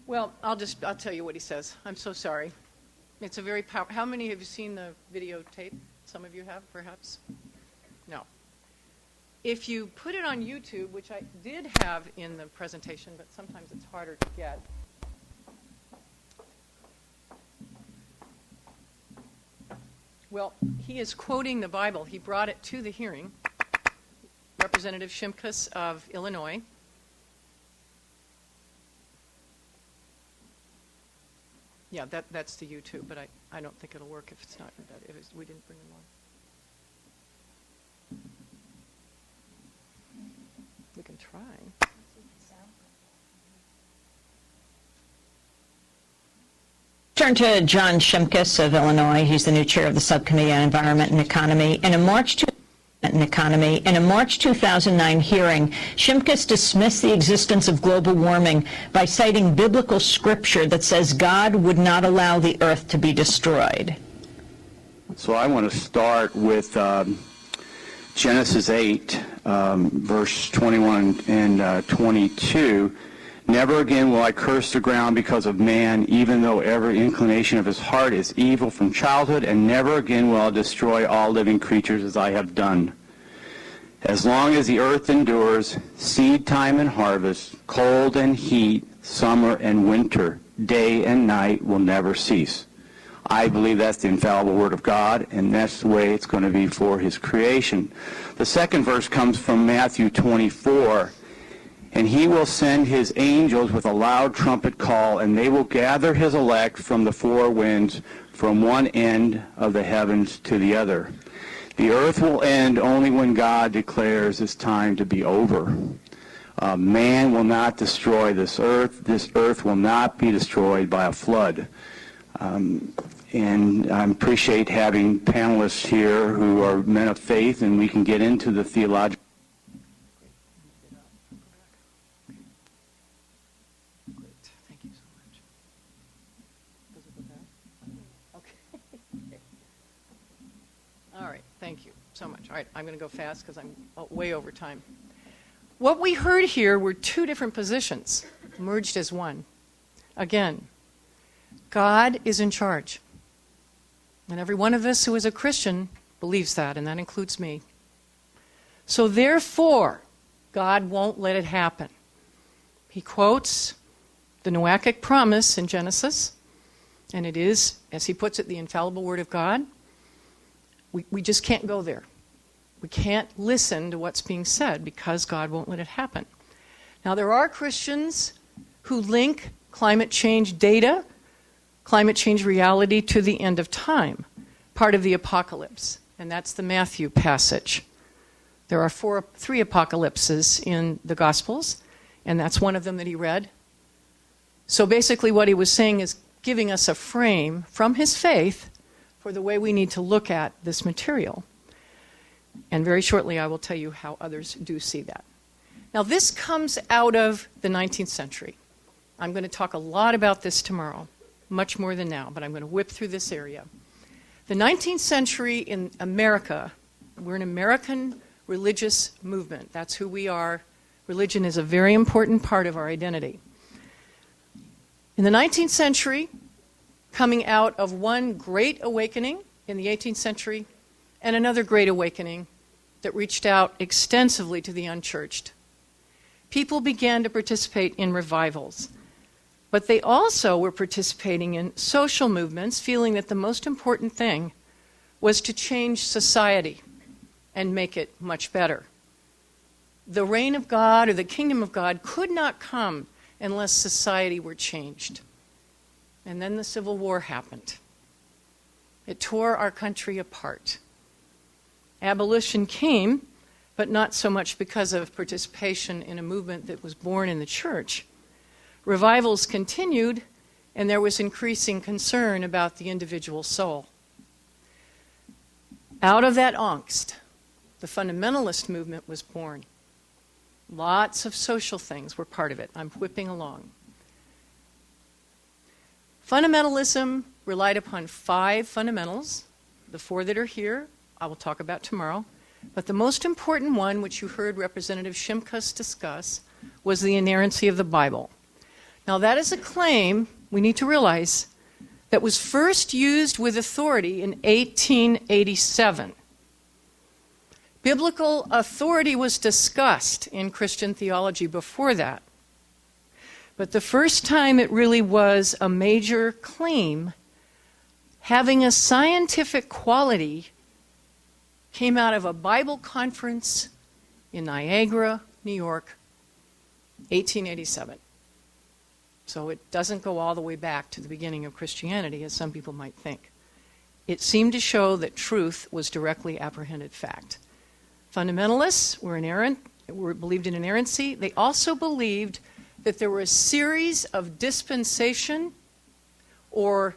[SPEAKER 2] Well, I'll tell you what he says. I'm so sorry. It's a very powerful. How many have you seen the videotape? Some of you have, perhaps? No. If you put it on YouTube, which I did have in the presentation, but sometimes it's harder to get. Well, he is quoting the Bible. He brought it to the hearing. Representative Shimkus of Illinois. Yeah, that's the YouTube, but I don't think it'll work if it's not embedded, if we didn't bring them on. We can try.
[SPEAKER 4] Turn to John Shimkus of Illinois. He's the new chair of the Subcommittee on Environment and Economy. In a March 2009 hearing, Shimkus dismissed the existence of global warming by citing biblical scripture that says God would not allow the earth to be destroyed.
[SPEAKER 5] So I want to start with
[SPEAKER 3] Genesis 8, verse 21 and 22, never again will I curse the ground because of man, even though every inclination of his heart is evil from childhood, and never again will I destroy all living creatures as I have done. As long as the earth endures, seed time and harvest, cold and heat, summer and winter, day and night will never cease. I believe that's the infallible Word of God, and that's the way it's going to be for His creation. The second verse comes from Matthew 24. And He will send His angels with a loud trumpet call, and they will gather His elect from the four winds, from one end of the heavens to the other. The earth will end only when God declares it's time to be over. Man will not destroy this earth. This earth will not be destroyed by a flood. And I appreciate having panelists here who are men of faith, and we can get into the theological.
[SPEAKER 2] Great. Thank you so much. Okay. All right. Thank you so much. All right. I'm going to go fast because I'm way over time. What we heard here were two different positions merged as one. Again, God is in charge. And every one of us who is a Christian believes that, and that includes me. So therefore, God won't let it happen. He quotes the Noachic promise in Genesis, and it is, as he puts it, the infallible Word of God. We just can't go there. We can't listen to what's being said because God won't let it happen. Now, there are Christians who link climate change data, climate change reality, to the end of time, part of the apocalypse, and that's the Matthew passage. There are three apocalypses in the Gospels, and that's one of them that he read. So basically what he was saying is giving us a frame from his faith for the way we need to look at this material. And very shortly I will tell you how others do see that. Now this comes out of the 19th century. I'm going to talk a lot about this tomorrow, much more than now, but I'm going to whip through this area. The 19th century in America, we're an American religious movement. That's who we are. Religion is a very important part of our identity. In the 19th century, coming out of one great awakening in the 18th century and another great awakening that reached out extensively to the unchurched, people began to participate in revivals. But they also were participating in social movements, feeling that the most important thing was to change society and make it much better. The reign of God or the kingdom of God could not come unless society were changed. And then the Civil War happened. It tore our country apart. Abolition came, but not so much because of participation in a movement that was born in the church. Revivals continued, and there was increasing concern about the individual soul. Out of that angst, the fundamentalist movement was born. Lots of social things were part of it. I'm whipping along. Fundamentalism relied upon 5 fundamentals. The 4 that are here, I will talk about tomorrow. But the most important one, which you heard Representative Shimkus discuss, was the inerrancy of the Bible. Now, that is a claim, we need to realize, that was first used with authority in 1887. Biblical authority was discussed in Christian theology before that. But the first time it really was a major claim, having a scientific quality, came out of a Bible conference in Niagara, New York, 1887. So it doesn't go all the way back to the beginning of Christianity, as some people might think. It seemed to show that truth was directly apprehended fact. Fundamentalists believed in inerrancy. They also believed that there were a series of dispensation or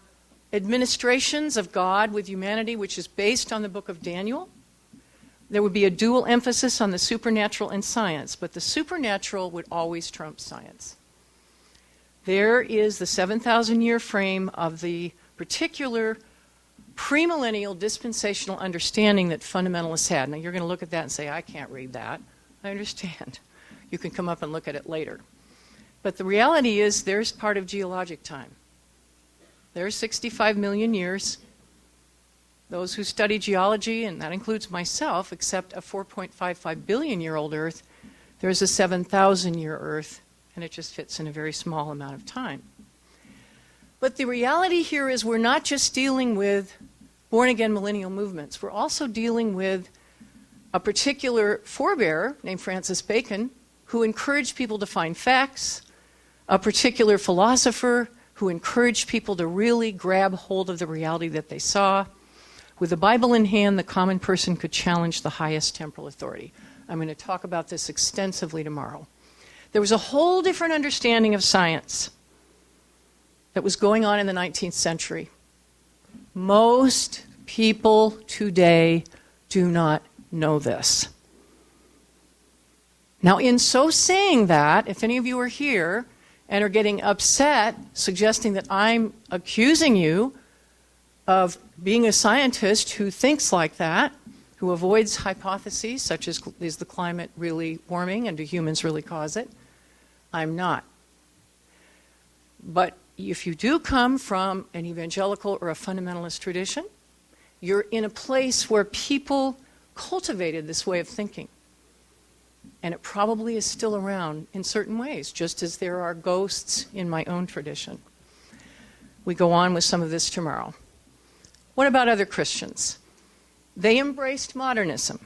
[SPEAKER 2] administrations of God with humanity, which is based on the book of Daniel. There would be a dual emphasis on the supernatural and science, but the supernatural would always trump science. There is the 7,000-year frame of the particular premillennial dispensational understanding that fundamentalists had. Now, you're going to look at that and say, I can't read that. I understand. You can come up and look at it later. But the reality is there's part of geologic time. There's 65 million years. Those who study geology, and that includes myself, accept a 4.55 billion year old Earth. There's a 7,000 year Earth, and it just fits in a very small amount of time. But the reality here is we're not just dealing with born-again millennial movements. We're also dealing with a particular forebearer named Francis Bacon who encouraged people to find facts, a particular philosopher who encouraged people to really grab hold of the reality that they saw. With the Bible in hand, the common person could challenge the highest temporal authority. I'm going to talk about this extensively tomorrow. There was a whole different understanding of science that was going on in the 19th century. Most people today do not know this. Now, in so saying that, if any of you are here and are getting upset, suggesting that I'm accusing you of being a scientist who thinks like that, who avoids hypotheses such as, is the climate really warming and do humans really cause it? I'm not. But if you do come from an evangelical or a fundamentalist tradition, you're in a place where people cultivated this way of thinking. And it probably is still around in certain ways, just as there are ghosts in my own tradition. We go on with some of this tomorrow. What about other Christians? They embraced modernism,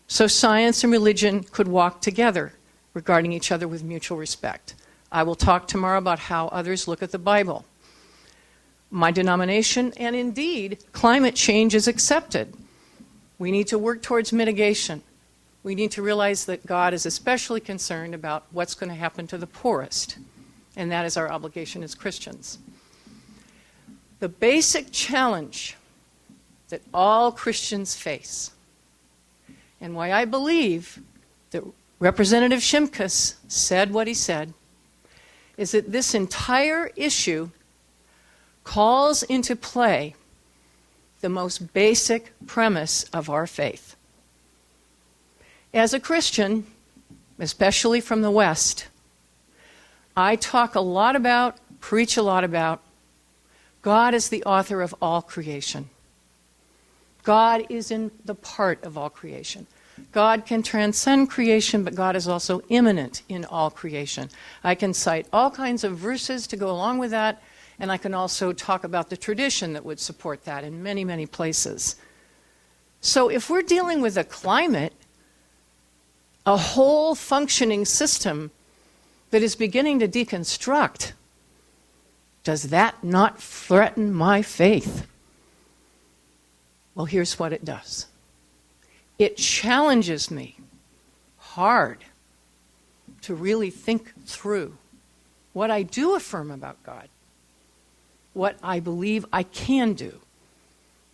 [SPEAKER 2] so science and religion could walk together, regarding each other with mutual respect. I will talk tomorrow about how others look at the Bible. My denomination, and indeed, climate change is accepted. We need to work towards mitigation. We need to realize that God is especially concerned about what's going to happen to the poorest, and that is our obligation as Christians. The basic challenge that all Christians face, and why I believe that Representative Shimkus said what he said, is that this entire issue calls into play the most basic premise of our faith. As a Christian, especially from the West, I talk a lot about, preach a lot about, God is the author of all creation. God is in the part of all creation. God can transcend creation, but God is also immanent in all creation. I can cite all kinds of verses to go along with that, and I can also talk about the tradition that would support that in many, many places. So if we're dealing with a climate, a whole functioning system that is beginning to deconstruct, does that not threaten my faith? Well, here's what it does. It challenges me hard to really think through what I do affirm about God, what I believe I can do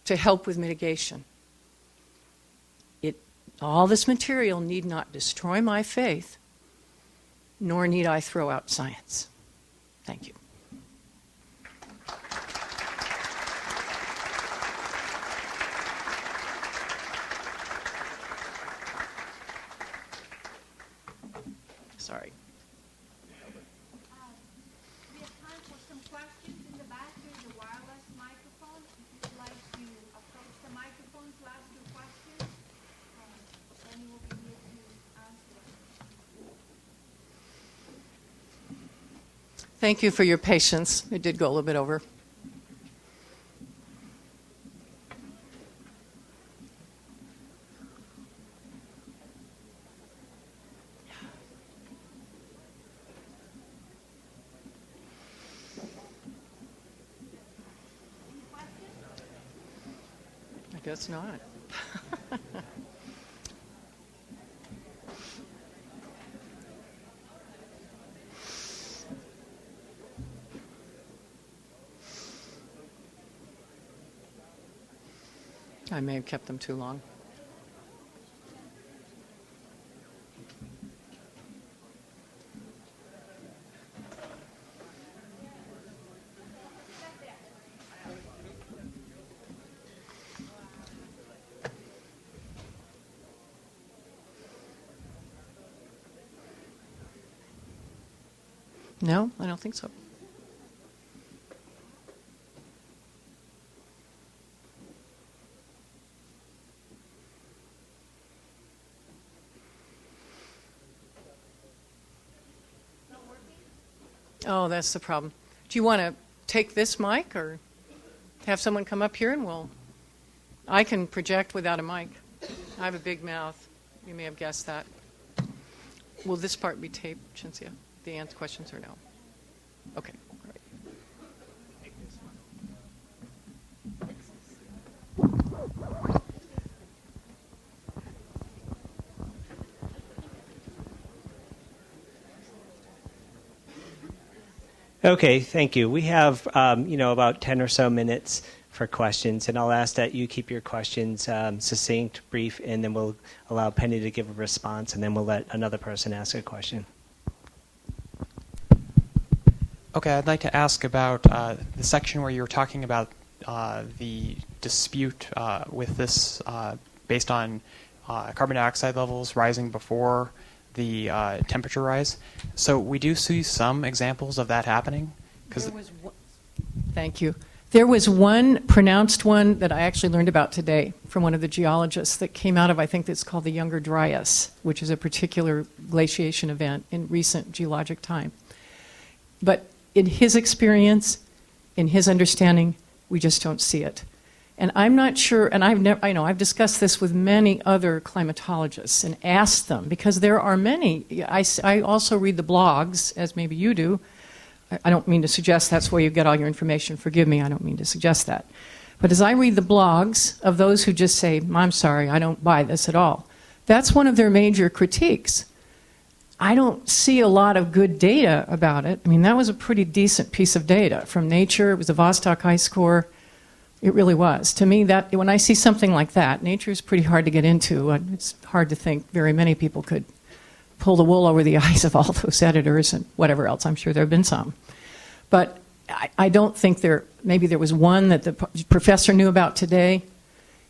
[SPEAKER 2] to help with mitigation. All this material need not destroy my faith, nor need I throw out science. Thank you. Sorry.
[SPEAKER 1] We have time for some questions in the back. There's a wireless microphone. If you'd like to approach the microphone to ask your question, then you will be here to answer them.
[SPEAKER 2] Thank you for your patience. It did go a little bit over. I guess not. I may have kept them too long. No, I don't think so. Oh, that's the problem. Do you want to take this mic or have someone come up here and I can project without a mic. I have a big mouth. You may have guessed that. Will this part be taped, Cinzia? The answer questions or no? Okay, all right.
[SPEAKER 5] Okay, thank you. We have, about 10 or so minutes for questions, and I'll ask that you keep your questions succinct, brief, and then we'll allow Penny to give a response, and then we'll let another person ask a question.
[SPEAKER 6] Okay, I'd like to ask about the section where you were talking about the dispute with this based on carbon dioxide levels rising before the temperature rise. So we do see some examples of that happening.
[SPEAKER 2] Thank you. There was one pronounced one that I actually learned about today from one of the geologists that came out of, I think it's called the Younger Dryas, which is a particular glaciation event in recent geologic time. But in his experience, in his understanding, we just don't see it. And I'm not sure, and I've discussed this with many other climatologists and asked them, because there are many. I also read the blogs, as maybe you do. I don't mean to suggest that's where you get all your information. Forgive me, I don't mean to suggest that. But as I read the blogs of those who just say, I'm sorry, I don't buy this at all, that's one of their major critiques. I don't see a lot of good data about it. I mean, that was a pretty decent piece of data from Nature. It was the Vostok ice core. It really was. To me, that when I see something like that, Nature is pretty hard to get into. It's hard to think very many people could pull the wool over the eyes of all those editors and whatever else. I'm sure there have been some. But I don't think maybe there was one that the professor knew about today,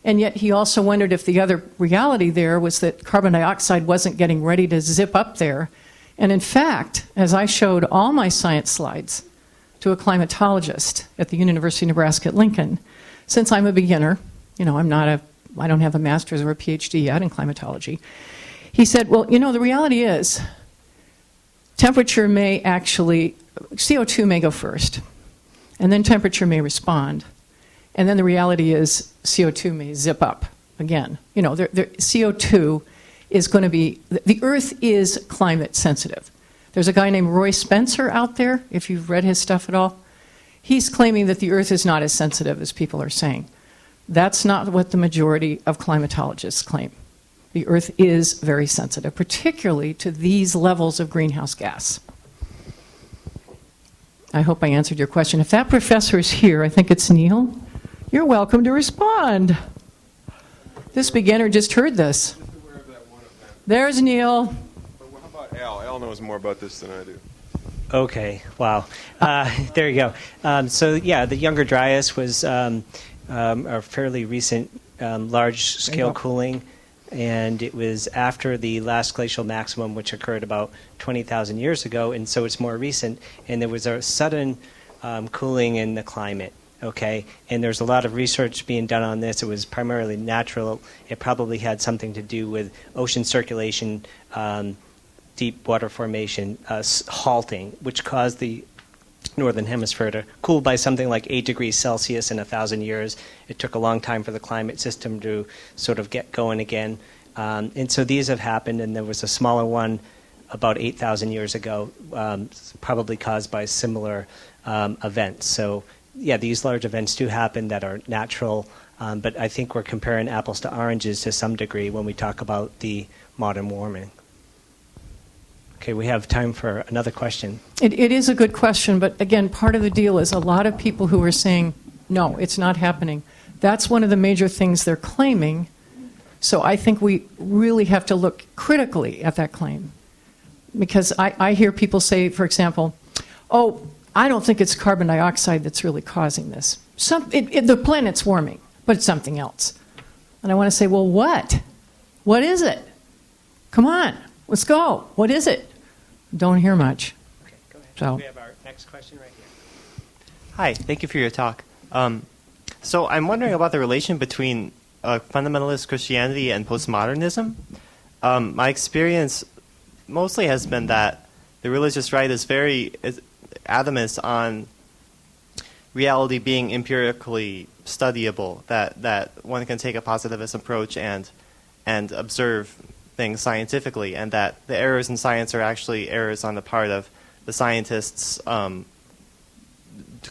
[SPEAKER 2] and yet he also wondered if the other reality there was that carbon dioxide wasn't getting ready to zip up there. And in fact, as I showed all my science slides to a climatologist at the University of Nebraska at Lincoln, since I'm a beginner, I don't have a master's or a PhD yet in climatology, he said, well, the reality is temperature may actually, CO2 may go first, and then temperature may respond, and then the reality is CO2 may zip up again. CO2 is going to be, the Earth is climate sensitive. There's a guy named Roy Spencer out there, if you've read his stuff at all. He's claiming that the Earth is not as sensitive as people are saying. That's not what the majority of climatologists claim. The Earth is very sensitive, particularly to these levels of greenhouse gas. I hope I answered your question. If that professor is here, I think it's Neil, you're welcome to respond. This beginner just heard this.
[SPEAKER 7] Just aware of that one event.
[SPEAKER 2] There's Neil.
[SPEAKER 7] But how about Al? Al knows more about this than I do.
[SPEAKER 5] Okay, wow. There you go. The Younger Dryas was a fairly recent large-scale cooling, and it was after the last glacial maximum, which occurred about 20,000 years ago, and so it's more recent, and there was a sudden cooling in the climate. Okay, and there's a lot of research being done on this. It was primarily natural. It probably had something to do with ocean circulation, deep water formation halting, which caused the northern hemisphere to cool by something like 8 degrees Celsius in 1,000 years. It took a long time for the climate system to sort of get going again. And so these have happened, and there was a smaller one about 8,000 years ago, probably caused by similar events. So, yeah, these large events do happen that are natural, but I think we're comparing apples to oranges to some degree when we talk about the modern warming. Okay, we have time for another question.
[SPEAKER 2] It is a good question, but again, part of the deal is a lot of people who are saying, no, it's not happening. That's one of the major things they're claiming. So I think we really have to look critically at that claim. Because I hear people say, for example, oh, I don't think it's carbon dioxide that's really causing this. The planet's warming, but it's something else. And I want to say, well, what? What is it? Come on, let's go. What is it? Don't hear much.
[SPEAKER 5] Okay, go ahead.
[SPEAKER 4] So
[SPEAKER 5] We have our next question right here.
[SPEAKER 8] Hi, thank you for your talk. So I'm wondering about the relation between fundamentalist Christianity and postmodernism. My experience mostly has been that the religious right is very adamant on reality being empirically studyable, that one can take a positivist approach and observe things scientifically, and that the errors in science are actually errors on the part of the scientists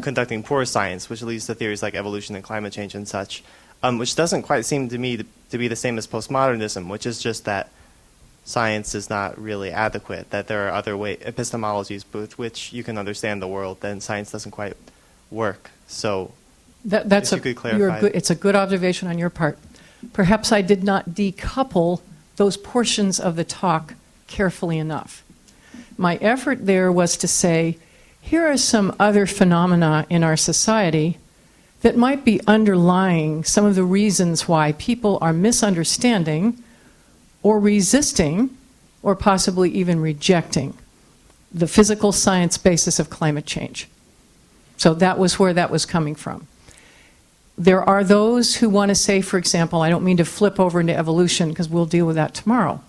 [SPEAKER 8] conducting poor science, which leads to theories like evolution and climate change and such, which doesn't quite seem to me to be the same as postmodernism, which is just that science is not really adequate, that there are other epistemologies with which you can understand the world, then science doesn't quite work. So
[SPEAKER 2] That's
[SPEAKER 8] if you could clarify.
[SPEAKER 2] it's a good observation on your part. Perhaps I did not decouple those portions of the talk carefully enough. My effort there was to say, here are some other phenomena in our society that might be underlying some of the reasons why people are misunderstanding or resisting or possibly even rejecting the physical science basis of climate change. So that was where that was coming from. There are those who want to say, for example, I don't mean to flip over into evolution because we'll deal with that tomorrow.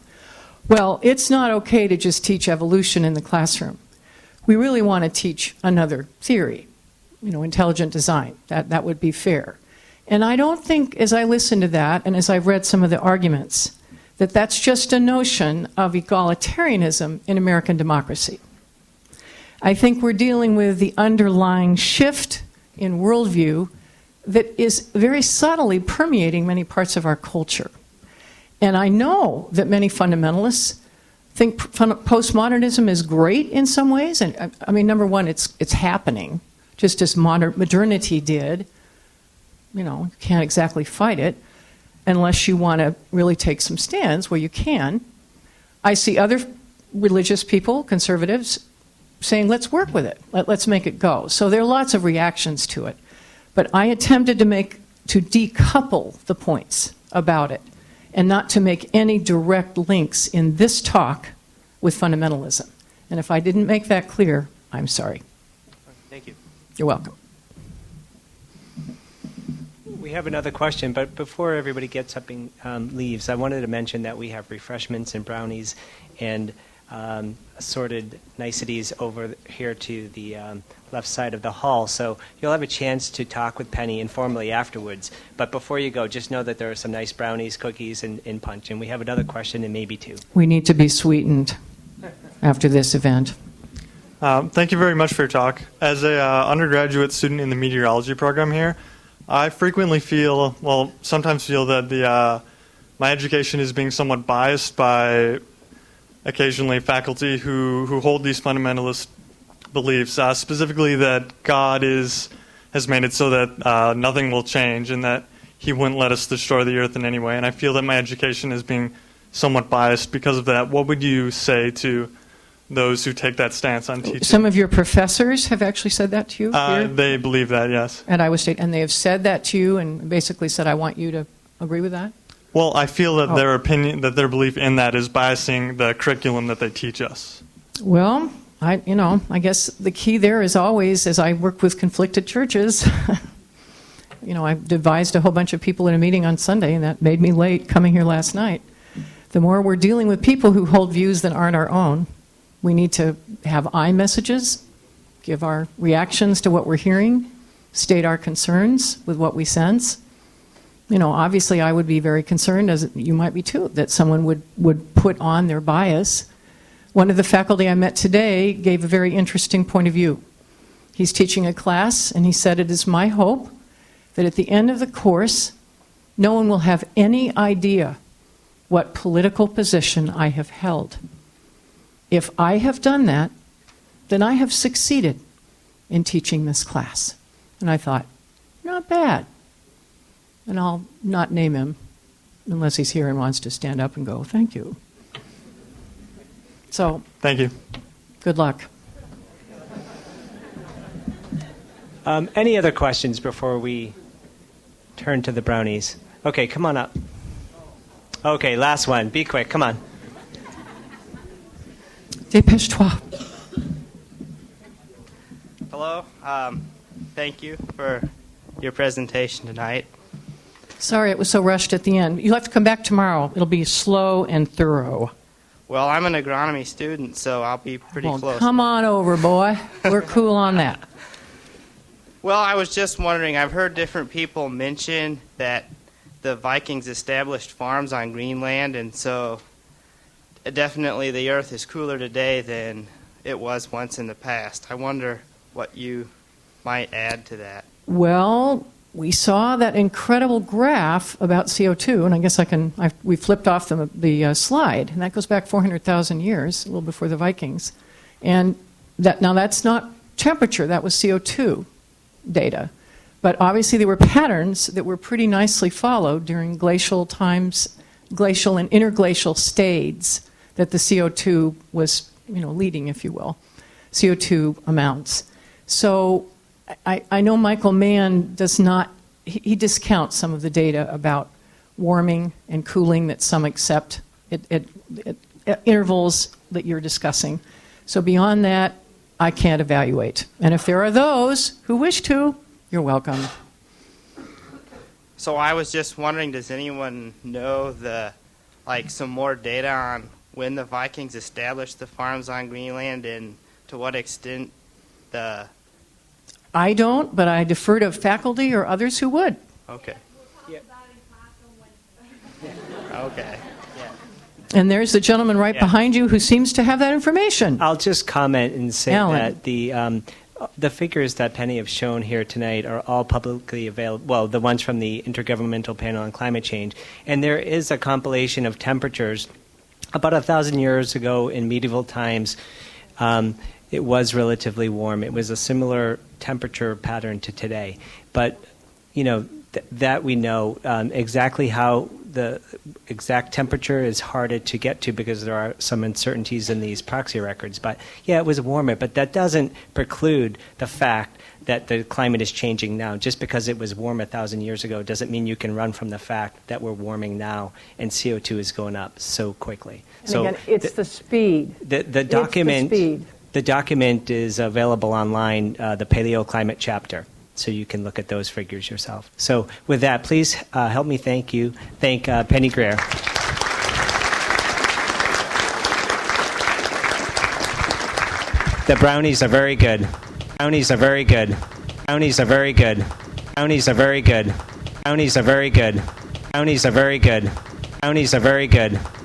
[SPEAKER 2] Well, it's not okay to just teach evolution in the classroom. We really want to teach another theory, intelligent design. That would be fair. And I don't think, as I listen to that, and as I've read some of the arguments, that that's just a notion of egalitarianism in American democracy. I think we're dealing with the underlying shift in worldview that is very subtly permeating many parts of our culture. And I know that many fundamentalists think postmodernism is great in some ways. And I mean, number one, it's happening, just as modernity did. You can't exactly fight it unless you want to really take some stands where you can. I see other religious people, conservatives, saying, let's work with it. Let's make it go. So there are lots of reactions to it. But I attempted to decouple the points about it and not to make any direct links in this talk with fundamentalism. And if I didn't make that clear, I'm sorry.
[SPEAKER 8] Thank you.
[SPEAKER 2] You're welcome.
[SPEAKER 5] We have another question, but before everybody gets up and leaves, I wanted to mention that we have refreshments and brownies and assorted niceties over here to the left side of the hall. So you'll have a chance to talk with Penny informally afterwards. But before you go, just know that there are some nice brownies, cookies, and punch. And we have another question and maybe two.
[SPEAKER 2] We need to be sweetened after this event.
[SPEAKER 9] Thank you very much for your talk. As an undergraduate student in the meteorology program here, I frequently sometimes feel that my education is being somewhat biased by occasionally faculty who hold these fundamentalist beliefs, specifically that God has made it so that nothing will change and that he wouldn't let us destroy the earth in any way. And I feel that my education is being somewhat biased because of that. What would you say to those who take that stance on teaching?
[SPEAKER 2] Some of your professors have actually said that to you here
[SPEAKER 9] They believe that, yes.
[SPEAKER 2] at Iowa State, and they have said that to you and basically said, I want you to agree with that?
[SPEAKER 9] Well, I feel that their opinion, that their belief in that is biasing the curriculum that they teach us.
[SPEAKER 2] Well, I guess the key there is always, as I work with conflicted churches, I've advised a whole bunch of people in a meeting on Sunday, and that made me late coming here last night. The more we're dealing with people who hold views that aren't our own, we need to have I messages, give our reactions to what we're hearing, state our concerns with what we sense. Obviously I would be very concerned, as you might be too, that someone would put on their bias. One of the faculty I met today gave a very interesting point of view. He's teaching a class, and he said, it is my hope that at the end of the course, no one will have any idea what political position I have held. If I have done that, then I have succeeded in teaching this class. And I thought, not bad. And I'll not name him unless he's here and wants to stand up and go, thank you. So,
[SPEAKER 9] Thank you.
[SPEAKER 2] good luck.
[SPEAKER 5] Any other questions before we turn to the brownies? Okay, come on up. Okay, last one. Be quick. Come on.
[SPEAKER 2] Dépêche-toi.
[SPEAKER 10] Hello. Thank you for your presentation tonight.
[SPEAKER 2] Sorry it was so rushed at the end. You'll have to come back tomorrow. It'll be slow and thorough.
[SPEAKER 10] Well, I'm an agronomy student, so I'll be pretty
[SPEAKER 2] Well,
[SPEAKER 10] close.
[SPEAKER 2] come on over, boy. We're cool on that.
[SPEAKER 10] Well, I was just wondering, I've heard different people mention that the Vikings established farms on Greenland, and so definitely the Earth is cooler today than it was once in the past. I wonder what you might add to that.
[SPEAKER 2] Well, we saw that incredible graph about CO2, and I guess we flipped off the slide, and that goes back 400,000 years, a little before the Vikings. And now that's not temperature, that was CO2 data. But obviously there were patterns that were pretty nicely followed during glacial times, glacial and interglacial stades, that the CO2 was, leading, if you will, CO2 amounts. So I know Michael Mann does not, he discounts some of the data about warming and cooling that some accept at intervals that you're discussing. So beyond that, I can't evaluate. And if there are those who wish to, you're welcome.
[SPEAKER 10] So I was just wondering, does anyone know some more data on when the Vikings established the farms on Greenland and to what extent
[SPEAKER 2] I don't, but I defer to faculty or others who would.
[SPEAKER 10] Okay. Okay.
[SPEAKER 2] And there's the gentleman right behind you who seems to have that information.
[SPEAKER 5] I'll just comment and say
[SPEAKER 2] Alan.
[SPEAKER 5] that the figures that Penny have shown here tonight are all publicly available. Well, the ones from the Intergovernmental Panel on Climate Change. And there is a compilation of temperatures. About 1,000 years ago in medieval times, it was relatively warm. It was a similar temperature pattern to today. But, that we know exactly how the exact temperature is harder to get to because there are some uncertainties in these proxy records. But, yeah, it was warmer. But that doesn't preclude the fact that the climate is changing now. Just because it was warm 1,000 years ago doesn't mean you can run from the fact that we're warming now and CO2 is going up so quickly.
[SPEAKER 2] And so again, it's the speed.
[SPEAKER 5] The document.
[SPEAKER 2] It's the speed.
[SPEAKER 5] The document is available online, the Paleoclimate chapter, so you can look at those figures yourself. So with that, please help me thank Penny Greer. The brownies are very good. Brownies are very good. Brownies are very good. Brownies are very good. Brownies are very good. Brownies are very good. Brownies are very good.